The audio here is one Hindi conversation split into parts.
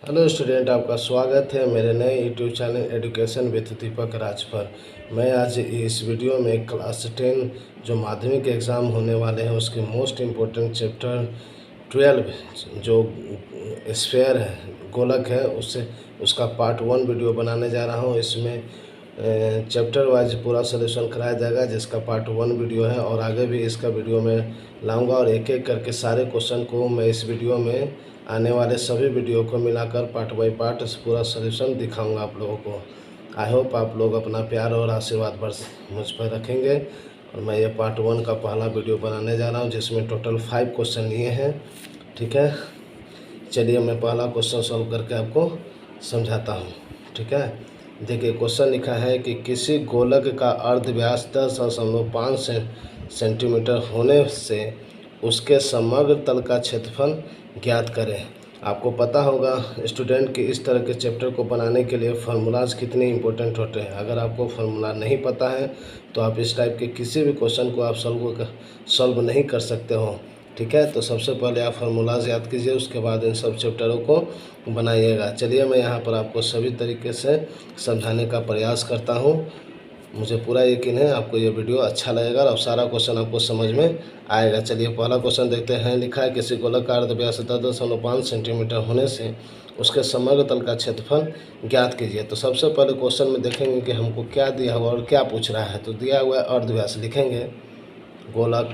हेलो स्टूडेंट, आपका स्वागत है मेरे नए यूट्यूब चैनल एजुकेशन विद दीपक राज पर। मैं आज इस वीडियो में क्लास 10 जो माध्यमिक एग्ज़ाम होने वाले हैं उसके मोस्ट इम्पोर्टेंट चैप्टर 12 जो स्फेयर है, गोलक है, उससे उसका पार्ट 1 वीडियो बनाने जा रहा हूँ। इसमें चैप्टर वाइज पूरा सलूशन कराया जाएगा जिसका पार्ट 1 वीडियो है, और आगे भी इसका वीडियो मैं लाऊंगा और एक एक करके सारे क्वेश्चन को मैं इस वीडियो में आने वाले सभी वीडियो को मिलाकर पार्ट बाई पार्ट पूरा सलूशन दिखाऊंगा आप लोगों को। आई होप आप लोग अपना प्यार और आशीर्वाद बस मुझ पर रखेंगे। और मैं ये पार्ट 1 का पहला वीडियो बनाने जा रहा हूँ जिसमें टोटल 5 क्वेश्चन लिए हैं। ठीक है, चलिए मैं पहला क्वेश्चन सॉल्व करके आपको समझाता हूँ। ठीक है, देखिए क्वेश्चन लिखा है कि किसी गोलक का अर्ध व्यास 10.5 सेंटीमीटर होने से उसके समग्र तल का क्षेत्रफल ज्ञात करें। आपको पता होगा स्टूडेंट कि इस तरह के चैप्टर को बनाने के लिए फार्मूलाज कितने इंपॉर्टेंट होते हैं। अगर आपको फार्मूला नहीं पता है तो आप इस टाइप के किसी भी क्वेश्चन को आप सॉल्व नहीं कर सकते हो। ठीक है, तो सबसे पहले आप फार्मूलाज याद कीजिए, उसके बाद इन सब चैप्टरों को बनाइएगा। चलिए मैं यहाँ पर आपको सभी तरीके से समझाने का प्रयास करता हूँ। मुझे पूरा यकीन है आपको ये वीडियो अच्छा लगेगा और सारा क्वेश्चन आपको समझ में आएगा। चलिए पहला क्वेश्चन देखते हैं। लिखा है किसी गोलक का अर्ध व्यास 10.5 सेंटीमीटर होने से उसके समग्र तल का क्षेत्रफल ज्ञात कीजिए। तो सबसे पहले क्वेश्चन में देखेंगे कि हमको क्या दिया हुआ और क्या पूछ रहा है। तो दिया हुआ है अर्ध व्यास, लिखेंगे गोलक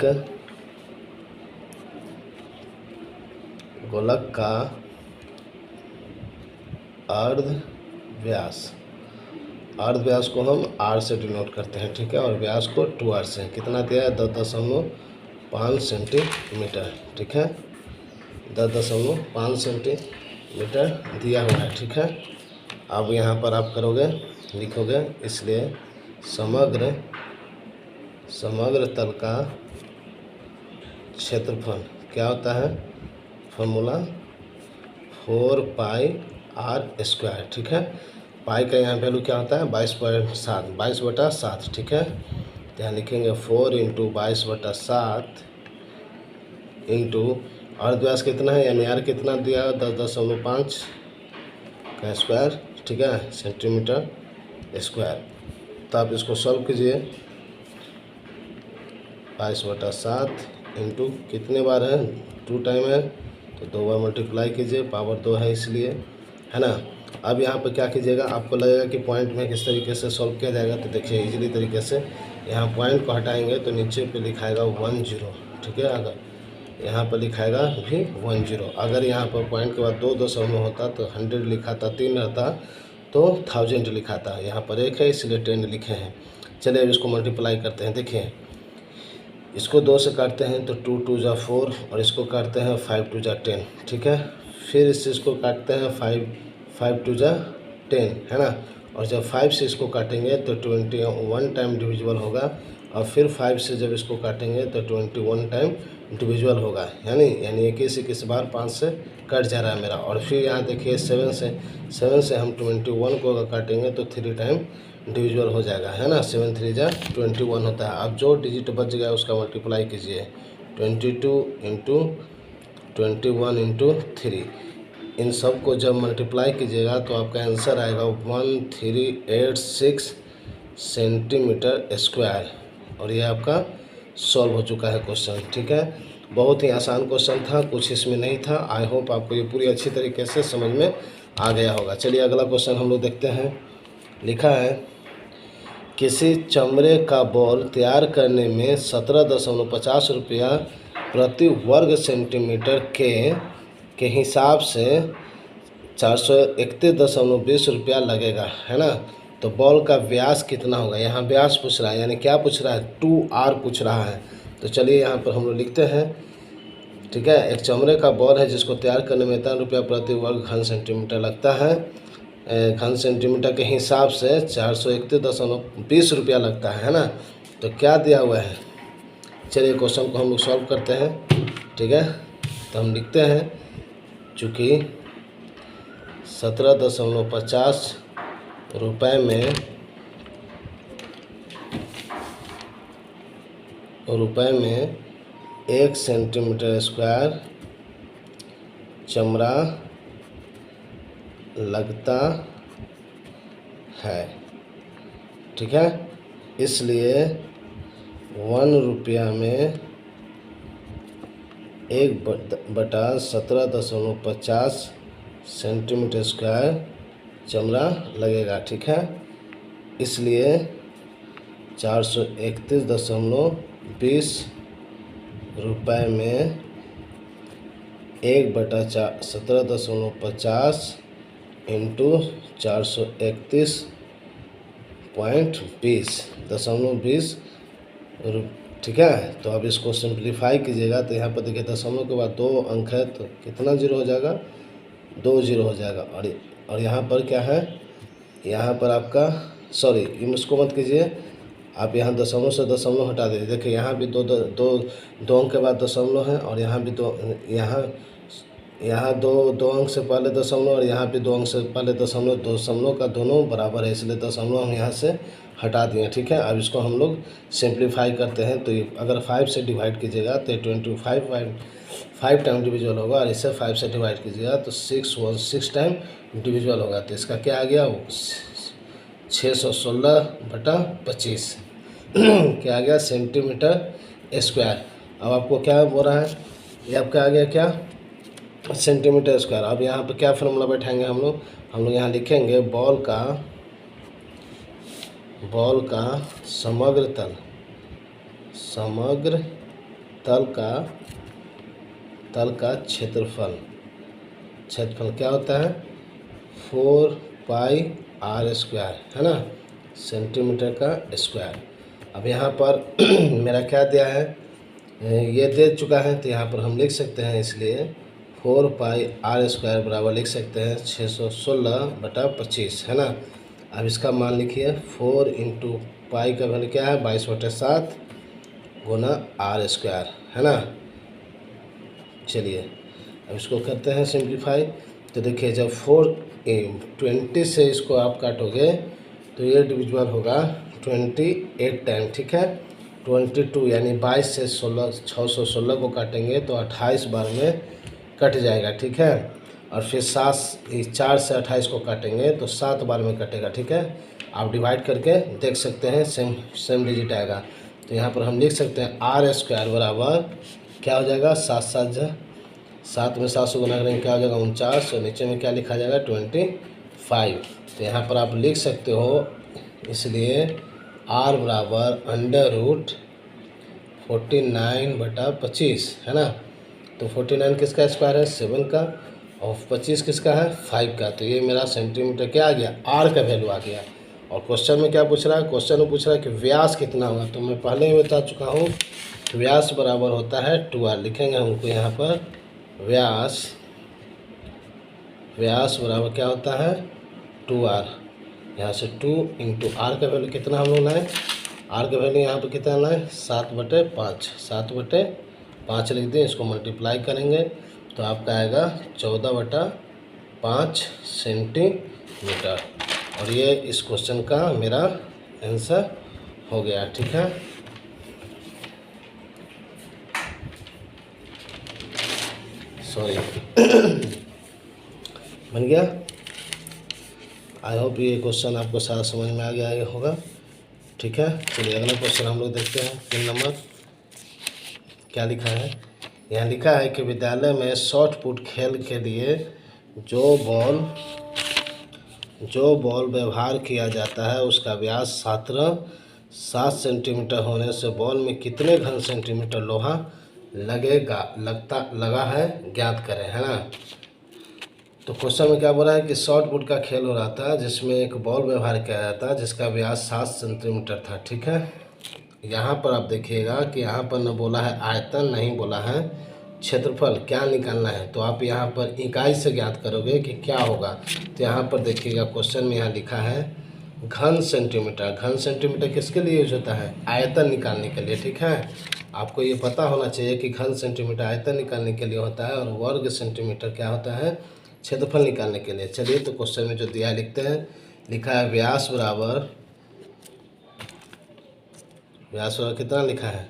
का अर्ध व्यास को हम r से डिनोट करते हैं। ठीक है, और व्यास को 2r से। कितना दिया है? 10.5 सेंटीमीटर। ठीक है, 10.5 सेंटीमीटर दिया हुआ है। ठीक है, अब यहाँ पर आप लिखोगे, इसलिए समग्र तल का क्षेत्रफल क्या होता है? Formula 4πr²। ठीक है, पाई का यहाँ वैल्यू क्या होता है? 22/7। ठीक है, तो यहाँ लिखेंगे 4 × 22/7 इंटू अर्ध व्यास कितना है, यानी आर कितना दिया? 10.5 का स्क्वायर। ठीक है, सेंटीमीटर स्क्वायर। तो आप इसको सॉल्व कीजिए। 22/7 इंटू कितने बार है? 2 टाइम है, तो 2 बार मल्टीप्लाई कीजिए, पावर 2 है इसलिए, है ना। अब यहाँ पर क्या कीजिएगा, आपको लगेगा कि पॉइंट में किस तरीके से सॉल्व किया जाएगा। तो देखिए इजीली तरीके से यहाँ पॉइंट को हटाएंगे तो नीचे पे लिखाएगा 10। ठीक है, अगर यहाँ पर लिखाएगा भी 10। अगर यहाँ पर पॉइंट के बाद 2 दशमलव होता तो 100 लिखा था, 3 रहता तो 1000 लिखा था। यहाँ पर 1 है इसलिए 10 लिखे हैं। चलिए अब इसको मल्टीप्लाई करते हैं। देखिए इसको 2 से काटते हैं तो 2 × 2 = 4, और इसको काटते हैं 5 × 2 = 10। ठीक है, फिर इस चीज़ को काटते हैं 5 × 2 = 10, है ना। और जब 5 से इसको काटेंगे तो 21 टाइम डिविजिबल होगा, और फिर 5 से जब इसको काटेंगे तो 21 टाइम डिविजिबल होगा, यानी 21 बार 5 से कट जा रहा है मेरा। और फिर यहाँ देखिए 7 से हम 21 को अगर काटेंगे तो 3 टाइम डिविजिबल हो जाएगा, है ना। 7 × 3 = 21 होता है। अब जो डिजिट बच गया उसका मल्टीप्लाई कीजिए, 22 × 21 × 3। इन सब को जब मल्टीप्लाई कीजिएगा तो आपका आंसर आएगा 1386 सेंटीमीटर स्क्वायर। और ये आपका सॉल्व हो चुका है क्वेश्चन। ठीक है, बहुत ही आसान क्वेश्चन था, कुछ इसमें नहीं था। आई होप आपको ये पूरी अच्छी तरीके से समझ में आ गया होगा। चलिए अगला क्वेश्चन हम लोग देखते हैं। लिखा है किसी चमड़े का बॉल तैयार करने में 17.50 रुपया प्रति वर्ग सेंटीमीटर के हिसाब से 431.20 रुपया लगेगा, है ना। तो बॉल का व्यास कितना होगा? यहाँ व्यास पूछ रहा है, यानी क्या पूछ रहा है? 2r पूछ रहा है। तो चलिए यहाँ पर हम लोग लिखते हैं। ठीक है, एक चमड़े का बॉल है जिसको तैयार करने में इतना रुपया प्रति वर्ग घन सेंटीमीटर लगता है। घन सेंटीमीटर के हिसाब से 431.20 रुपया लगता है ना। तो क्या दिया हुआ है? चलिए क्वेश्चन को हम लोग सॉल्व करते हैं। ठीक है, तो हम लिखते हैं चूँकि 17.50 रुपये में 1 सेंटीमीटर स्क्वायर चमड़ा लगता है, ठीक है। इसलिए 1 रुपया में 1/17.50 सेंटीमीटर स्क्वायर चमड़ा लगेगा, ठीक है। इसलिए 431.20 रुपये में 1/17.50 इंटू 431.20 ठीक है। तो अब इसको सिंप्लीफाई कीजिएगा तो यहाँ पर देखिए दशमलव के बाद 2 अंक है तो कितना जीरो हो जाएगा, 2 जीरो हो जाएगा। और यहाँ पर क्या है, यहाँ पर आपका सॉरी इसको मत कीजिए, आप यहाँ दशमलव से दशमलव हटा दीजिए। देखिए यहाँ भी दो अंक के बाद दशमलव है और यहाँ भी यहाँ दो अंक से पहले दशमलव और यहाँ भी 2 अंक से पहले दशमलव का दोनों बराबर है, इसलिए दशमलव हम यहाँ से हटा दिए, ठीक है। अब इसको हम लोग सिंप्लीफाई करते हैं तो अगर 5 से डिवाइड कीजिएगा तो 5 टाइम डिविजुअल होगा और इसे 5 से डिवाइड कीजिएगा तो 6 टाइम डिविजुअल होगा। तो इसका क्या आ गया, 616/25 क्या आ गया, सेंटीमीटर स्क्वायर। अब आपको क्या बोल रहा है, ये आपका आ गया क्या, सेंटीमीटर स्क्वायर। अब यहाँ पर क्या फॉर्मूला बैठाएंगे हम लोग यहाँ लिखेंगे बॉल का समग्र तल का क्षेत्रफल क्या होता है, 4πr², है ना, सेंटीमीटर का स्क्वायर। अब यहाँ पर मेरा क्या दिया है, ये दे चुका है तो यहाँ पर हम लिख सकते हैं, इसलिए 4πr² बराबर लिख सकते हैं 616/25, है ना। अब इसका मान लिखिए 4 इंटू पाई का वैल्यू क्या है, 22/7 गुना r², है ना। चलिए अब इसको करते हैं सिंप्लीफाई। तो देखिए जब 20 से इसको आप काटोगे तो ये डिविजुअल होगा 28 टाइम, ठीक है। 22 यानी 22 से 616 को काटेंगे तो 28 बार में कट जाएगा, ठीक है। और फिर 4 से 28 को काटेंगे तो 7 बार में कटेगा, ठीक है। आप डिवाइड करके देख सकते हैं, सेम डिजिट आएगा। तो यहाँ पर हम लिख सकते हैं r² बराबर क्या हो जाएगा, 7 में 7 से गुना करेंगे क्या हो जाएगा, 49, और नीचे में क्या लिखा जाएगा, 25। तो यहाँ पर आप लिख सकते हो, इसलिए r बराबर √49/25, है ना। तो 49 किसका स्क्वायर है, 7 का, और 25 किसका है, 5 का। तो ये मेरा सेंटीमीटर क्या आ गया, r का वैल्यू आ गया। और क्वेश्चन में क्या पूछ रहा है, क्वेश्चन में पूछ रहा है कि व्यास कितना होगा। तो मैं पहले ही बता चुका हूँ, व्यास बराबर होता है 2r। लिखेंगे हमको यहाँ पर व्यास बराबर क्या होता है, 2r। यहाँ से 2 इंटू r का वैल्यू कितना हम लोग लाएँ, r का वैल्यू यहाँ पर कितना लाएँ, 7/5 लिख दें। इसको मल्टीप्लाई करेंगे तो आपका आएगा 14/5 सेंटीमीटर। और ये इस क्वेश्चन का मेरा आंसर हो गया, ठीक है। सॉरी बन गया। आई होप ये क्वेश्चन आपको सारा समझ में आ गया होगा, ठीक है। चलिए अगला क्वेश्चन हम लोग देखते हैं। 3 नंबर क्या लिखा है, यहाँ लिखा है कि विद्यालय में शॉट पुट खेल के लिए जो बॉल व्यवहार किया जाता है उसका व्यास 7 सेंटीमीटर होने से बॉल में कितने घन सेंटीमीटर लोहा लगा है ज्ञात करें, है ना। तो क्वेश्चन में क्या बोल रहा है कि शॉट पुट का खेल हो रहा था जिसमें एक बॉल व्यवहार किया जाता है जिसका व्यास 7 सेंटीमीटर था, ठीक है। यहाँ पर आप देखिएगा कि यहाँ पर न बोला है आयतन, नहीं बोला है क्षेत्रफल, क्या निकालना है। तो आप यहाँ पर इकाई से ज्ञात करोगे कि क्या होगा। तो यहाँ पर देखिएगा क्वेश्चन में यहाँ लिखा है घन सेंटीमीटर। घन सेंटीमीटर किसके लिए यूज होता है, आयतन निकालने के लिए, ठीक है। आपको ये पता होना चाहिए कि घन सेंटीमीटर आयतन निकालने के लिए होता है और वर्ग सेंटीमीटर क्या होता है, क्षेत्रफल निकालने के लिए। चलिए तो क्वेश्चन में जो दिया लिखते हैं, लिखा है व्यास बराबर कितना लिखा है,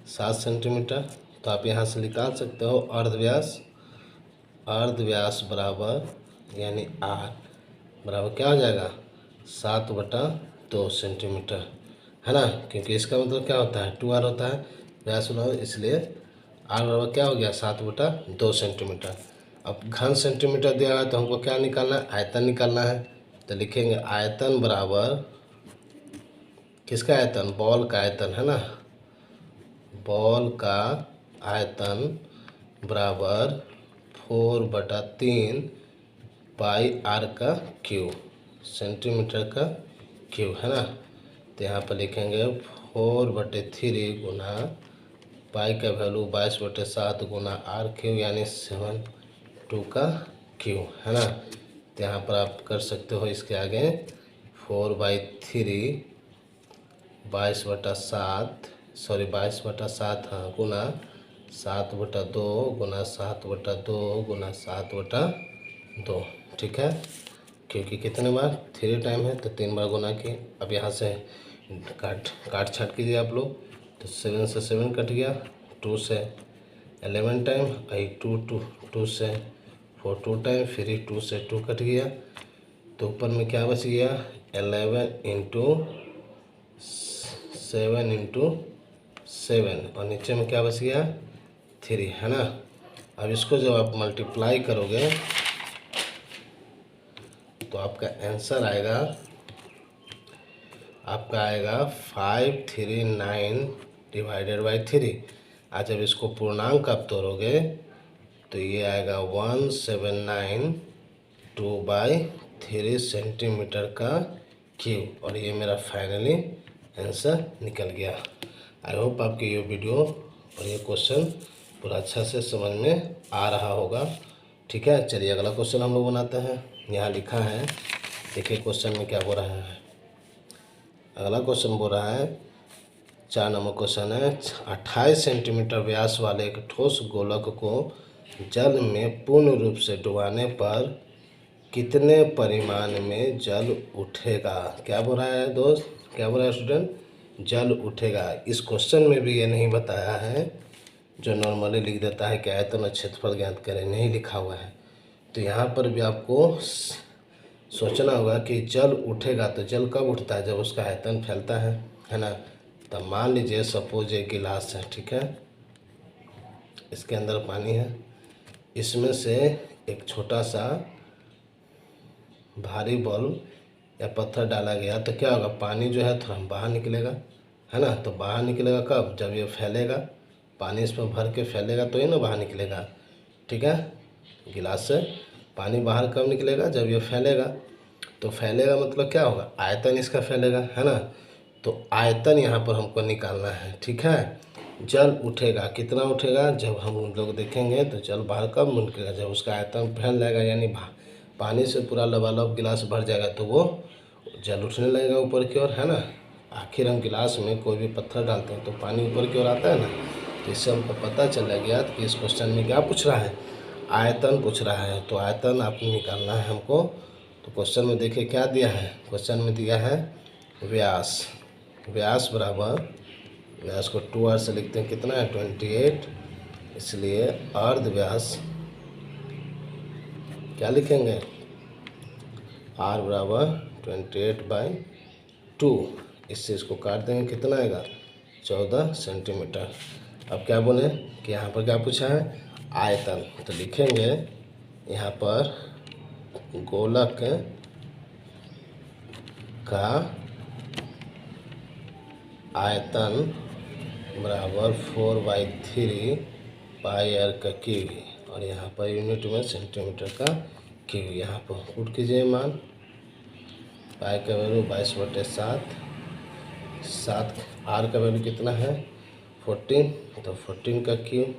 7 सेंटीमीटर। तो आप यहाँ से निकाल सकते हो अर्धव्यास बराबर यानी आर बराबर क्या हो जाएगा 7/2 सेंटीमीटर, है ना, क्योंकि इसका मतलब क्या होता है 2r होता है व्यास बराबर, इसलिए आर बराबर क्या हो गया 7/2 सेंटीमीटर। अब घन सेंटीमीटर दिया हुआ है तो हमको क्या निकालना है, आयतन निकालना है। तो लिखेंगे आयतन बराबर किसका आयतन, बॉल का आयतन, है ना, बॉल का आयतन बराबर 4/3 पाई आर का क्यूब, सेंटीमीटर का क्यूब, है ना। तो यहाँ पर लिखेंगे 4/3 गुना पाई का वैल्यू 22/7 गुना आर क्यूब यानी 7/2 का क्यूब, है ना। तो यहाँ पर आप कर सकते हो इसके आगे 4/3 22/7 हाँ गुना 7/2 गुना 7/2 गुना 7/2, ठीक है, क्योंकि कितने बार 3 टाइम है तो 3 बार गुना किए। अब यहाँ से काट छाट कीजिए आप लोग, तो 7 से 7 कट गया, 2 से 11 टाइम, 2 से 4 2 टाइम, फिर 2 से 2 कट गया, तो ऊपर में क्या बच गया 11 इंटू 7 इंटू 7 और नीचे में क्या बच गया 3, है ना। अब इसको जब आप मल्टीप्लाई करोगे तो आपका आंसर आएगा 539 डिवाइडेड बाई 3। आज जब इसको पूर्णांक आप तोड़ोगे तो ये आएगा 1792/3 सेंटीमीटर का क्यूब, और ये मेरा फाइनली आंसर निकल गया। आई होप आपके ये वीडियो और ये क्वेश्चन पूरा अच्छा से समझ में आ रहा होगा, ठीक है। चलिए अगला क्वेश्चन हम लोग बनाते हैं। यहाँ लिखा है, देखिए क्वेश्चन में क्या बोल रहा है। अगला क्वेश्चन बोल रहा है 4 नंबर क्वेश्चन है, 28 सेंटीमीटर व्यास वाले एक ठोस गोलक को जल में पूर्ण रूप से डुबाने पर कितने परिमाण में जल उठेगा। क्या बोल रहा है दोस्त, क्या बोल रहा है स्टूडेंट, जल उठेगा। इस क्वेश्चन में भी ये नहीं बताया है, जो नॉर्मली लिख देता है कि आयतन और क्षेत्रफल ज्ञात करें, नहीं लिखा हुआ है। तो यहाँ पर भी आपको सोचना होगा कि जल उठेगा तो जल कब उठता है, जब उसका आयतन फैलता है ना। तो मान लीजिए सपोज एक गिलास है, ठीक है, इसके अंदर पानी है, इसमें से एक छोटा सा भारी बॉल या पत्थर डाला गया तो क्या होगा, पानी जो है थोड़ा बाहर निकलेगा, है ना। तो बाहर निकलेगा कब, जब ये फैलेगा, पानी इसमें भर के फैलेगा तो ही ना बाहर निकलेगा, ठीक है। गिलास से पानी बाहर कब निकलेगा, जब ये फैलेगा। तो फैलेगा मतलब क्या होगा, आयतन इसका फैलेगा, है ना। तो आयतन यहाँ पर हमको निकालना है, ठीक है। जल उठेगा, कितना उठेगा, जब हम लोग देखेंगे तो जल बाहर कब निकलेगा, जब उसका आयतन फैल जाएगा, यानी पानी से पूरा लबालब गिलास भर जाएगा तो वो जल उठने लगेगा ऊपर की ओर, है ना। आखिर हम गिलास में कोई भी पत्थर डालते हैं तो पानी ऊपर की ओर आता है ना। तो इससे हमको पता चला गया कि इस क्वेश्चन में क्या पूछ रहा है, आयतन पूछ रहा है। तो आयतन आपको निकालना है हमको। तो क्वेश्चन में देखिए क्या दिया है, क्वेश्चन में दिया है व्यास, व्यास बराबर, व्यास को 2r से लिखते हैं, कितना है 28, इसलिए अर्ध व्यास क्या लिखेंगे, r बराबर 28/2, इससे इसको काट देंगे, कितना आएगा 14 सेंटीमीटर। अब क्या बोले कि यहाँ पर क्या पूछा है, आयतन। तो लिखेंगे यहाँ पर गोलक का आयतन बराबर 4/3 पाई आर का क्यूब, और यहाँ पर यूनिट में सेंटीमीटर का क्यूब। यहाँ पर पुट कीजिए मान, पाई का वैल्यू 22/7, आर का वैल्यू कितना है 14, तो 14 का क्यूब।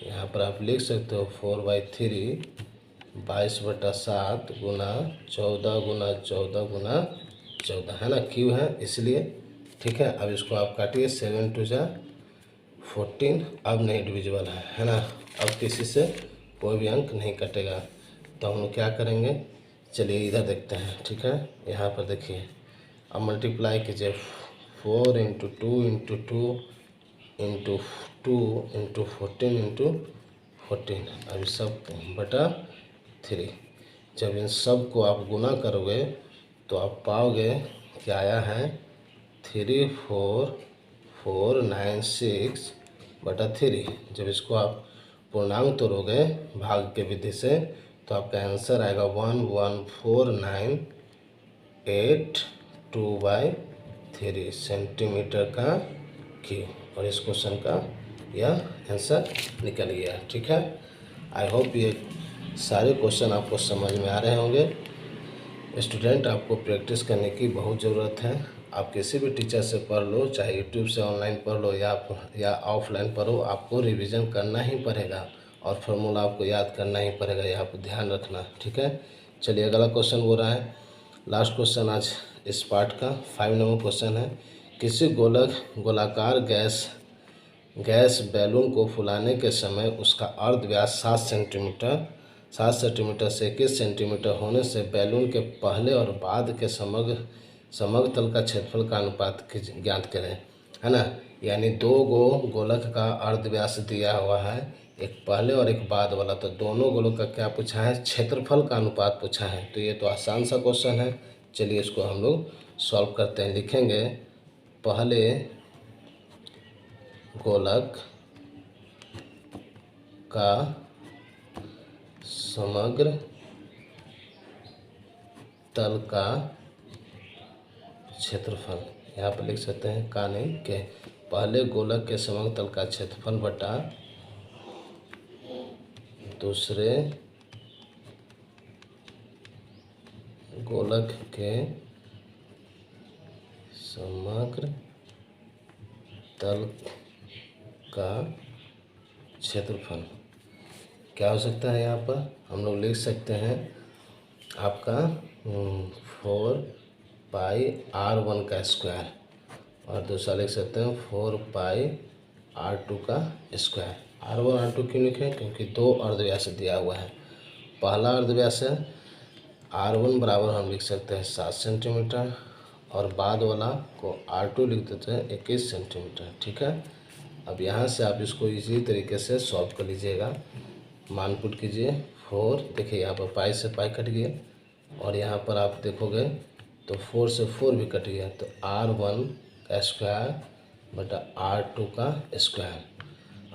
यहाँ पर आप लिख सकते हो 4/3 22/7 गुना 14 गुना 14 गुना 14, है ना, क्यूब है इसलिए, ठीक है। अब इसको आप काटिए, 7 2 जा 14, अब नहीं डिविजिबल है ना। अब किसी से कोई भी अंक नहीं कटेगा। तो हम लोग क्या करेंगे, चलिए इधर देखते हैं, ठीक है। यहाँ पर देखिए, अब मल्टीप्लाई कीजिए, 4 into 2 into 2 into 2 into 14 into 14, अब सब बटा 3, जब इन सब को आप गुना करोगे तो आप पाओगे कि आया है 34496/3। जब इसको आप पूर्णांक तोड़ोगे भाग के विधि से तो आपका आंसर आएगा 11498/2 सेंटीमीटर का क्यूब। और इस क्वेश्चन का यह आंसर निकल गया। ठीक है, आई होप ये सारे क्वेश्चन आपको समझ में आ रहे होंगे। स्टूडेंट, आपको प्रैक्टिस करने की बहुत ज़रूरत है। आप किसी भी टीचर से पढ़ लो, चाहे यूट्यूब से ऑनलाइन पढ़ लो या ऑफलाइन पढ़ो, आपको रिवीजन करना ही पड़ेगा और फार्मूला आपको याद करना ही पड़ेगा। ये आप ध्यान रखना। ठीक है, चलिए अगला क्वेश्चन हो रहा है, लास्ट क्वेश्चन आज इस पार्ट का 5 नंबर क्वेश्चन है। किसी गोलाकार गैस बैलून को फुलाने के समय उसका अर्ध व्यास 7 सेंटीमीटर से 21 सेंटीमीटर होने से बैलून के पहले और बाद के समग्र तल का क्षेत्रफल का अनुपात ज्ञात करें, है ना। यानी 2 गोलक का अर्ध व्यास दिया हुआ है, एक पहले और एक बाद वाला, तो दोनों गोलक का क्या पूछा है, क्षेत्रफल का अनुपात पूछा है। तो ये तो आसान सा क्वेश्चन है। चलिए इसको हम लोग सॉल्व करते हैं। लिखेंगे पहले गोलक का समग्र तल का क्षेत्रफल, यहाँ पर लिख सकते हैं का नहीं के, पहले गोलक के समग्र तल का क्षेत्रफल बटा दूसरे गोलक के समग्र तल का क्षेत्रफल। क्या हो सकता है, यहाँ पर हम लोग लिख सकते हैं आपका 4πr1 का स्क्वायर, और दूसरा लिख सकते हैं 4πr2 का स्क्वायर। r1 r2 क्यों लिखें, क्योंकि 2 अर्धव्यास दिया हुआ है। पहला अर्धव्यास है r1 बराबर हम लिख सकते हैं 7 सेंटीमीटर, और बाद वाला को r2 लिख देते हैं 21 सेंटीमीटर। ठीक है, अब यहाँ से आप इसको इसी तरीके से सॉल्व कर लीजिएगा। मान पुट कीजिए 4, देखिए यहाँ पर पाई से पाई कट गया, और यहाँ पर आप देखोगे तो 4 से 4 भी कट गया, तो r1 का स्क्वायर बटा r2 का स्क्वायर।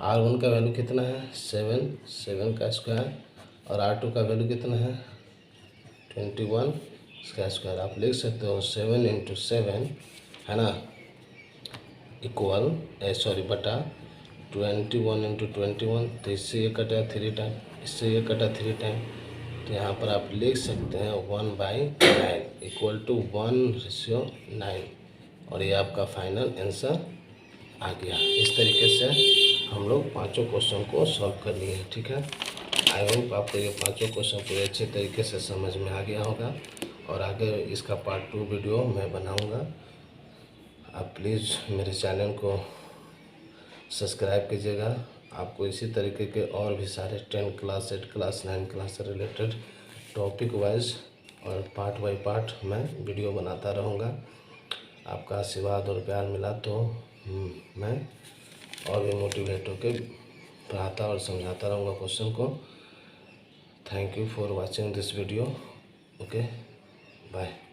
r1 का वैल्यू कितना है 7 का स्क्वायर, और r2 का वैल्यू कितना है 21 इसका स्क्वायर। आप लिख सकते हो 7 × 7, है ना, इक्वल बटा 21 × 21, तो इससे ये कटा 3 टाइम, इससे ये कटा 3 टाइम, तो यहाँ पर आप लिख सकते हैं 1/9 इक्वल टू 1:9, और ये आपका फाइनल आंसर आ गया। इस तरीके से हम लोग पांचों क्वेश्चन को सॉल्व कर लिए हैं। ठीक है, आई होप आपको ये पांचों क्वेश्चन पूरे अच्छे तरीके से समझ में आ गया होगा, और आगे इसका पार्ट 2 वीडियो मैं बनाऊंगा। आप प्लीज़ मेरे चैनल को सब्सक्राइब कीजिएगा। आपको इसी तरीके के और भी सारे 10 क्लास 8 क्लास 9 क्लास से रिलेटेड टॉपिक वाइज और पार्ट बाय पार्ट मैं वीडियो बनाता रहूँगा। आपका आशीर्वाद और प्यार मिला तो मैं और भी मोटिवेट होकर पढ़ाता और समझाता रहूँगा क्वेश्चन को। Thank you for watching this video. Okay, bye.